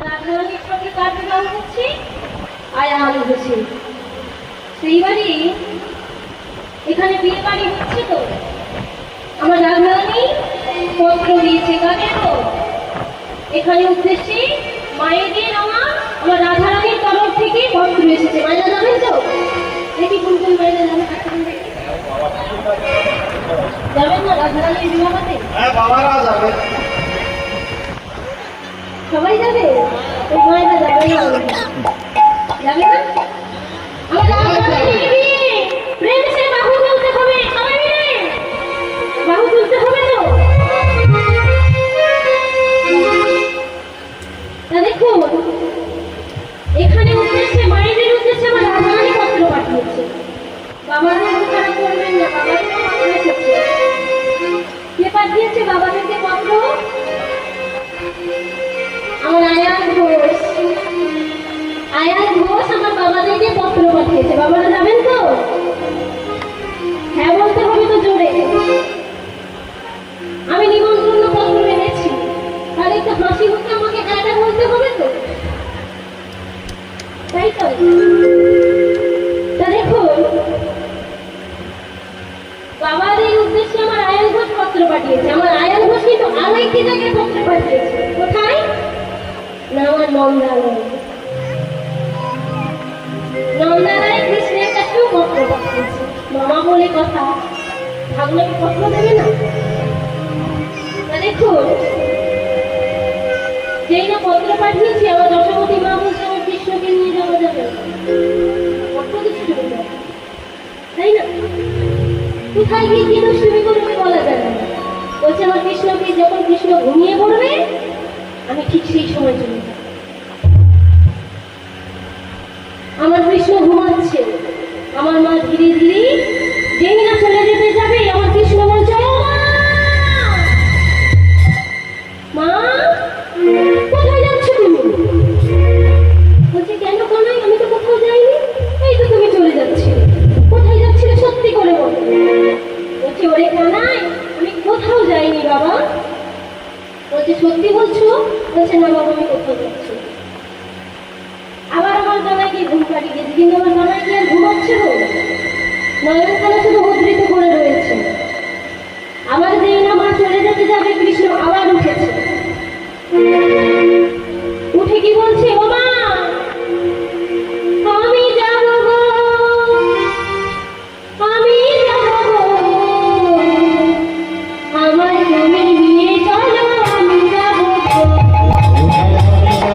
রাধারানীর সঙ্গে কার বিবাহ হচ্ছে? আয়ান হোসেন। সেই বাড়ি এখানে বিয়ে বাড়ি হচ্ছে তো। আমার রাধারানী পত্র দিয়েছে কাকে তো? এখানে উদ্দেশ্যে মায়েদের আমার রাধারানীর তরফ থেকে পত্র এসেছে। মায়েরা যাবেন তো? দেখি কোন কোন মায়েরা যাবেন না রাধারানীর বিবাহতে? হ্যাঁ, বাবারা যাবে। সবাই যাবে? ওই মায়েরা যাবে না? যাবে না? আমার রাধারানী প্রেম সে বাহু তুলতে হবে। সবাই মিলে বাহু তুলতে হবে তো। তা দেখুন, এখানে উদ্দেশ্যে মায়েদের উদ্দেশ্যে আমার রাধারানী পত্র পাঠিয়েছে। বাবারা খারাপ করবেন না, বাবাদের পত্র এসেছে। কে পাঠিয়েছে বাবাদেরকে পত্র? আমার আয়ান ঘোষ। আয়ান ঘোষ আমার বাবাদেরকে পত্র পাঠিয়েছে। বাবারা যাবেন তো? হ্যাঁ বলতে হবে তো জোরে। আমি নিমন্ত্রণ পত্র এনেছি, তাহলে একটু হাসি মুখে আমাকে হ্যাঁটা বলতে হবে তো, তাই তো? তা দেখুন, বাবাদের উদ্দেশ্যে আমার আয়ান ঘোষ পত্র পাঠিয়েছে। আমার আয়ান ঘোষ কিন্তু আরো একটি জায়গায় পত্র পাঠিয়েছে। কোথায় না? আমার নন্দালয়। নন্দালয় কৃষ্ণের কাছেও পত্র পাঠিয়েছে। মামা বলে কথা, ভাগনাকে পত্র দেবে না? তা দেখুন, যেই না পত্র পাঠিয়েছি, আমার যশোমতী মা বলছে আমার কৃষ্ণকে নিয়ে যাওয়া যাবে, পত্র দিচ্ছে, তাই না? কোথায় গিয়ে কি দুষ্টুমি করবে বলা যায় না। বলছে আমার কৃষ্ণকে যখন কৃষ্ণ ঘুমিয়ে পড়বে আমি ঠিক সেই সময় চলে যাব। আমার কৃষ্ণ ঘুমাচ্ছে, আমার মা ধীরে ধীরে যেই না চলে যেতে যাবে, আমার কৃষ্ণ বলছে ও মা, কোথায় যাচ্ছ তুমি? বলছে কেন কানাই, আমি তো কোথাও যাইনি, এই তো তুমি চলে যাচ্ছি। কোথায় যাচ্ছিলে সত্যি করে বল। বলছে ওরে কানাই, আমি কোথাও যাইনি বাবা। বলছে সত্যি বলছো? বলছে না বাবা, আমি কোথাও যাচ্ছি। আবার আমার কানাইকে ঘুম পাড়িয়ে গেছে, কিন্তু আমার কানাই কি আর ঘুমাচ্ছে গো? নয়নখানা শুধু মুদ্রিত করে রয়েছে। আবার যেই না মা চলে যেতে যাবে, কৃষ্ণ আবার উঠেছে।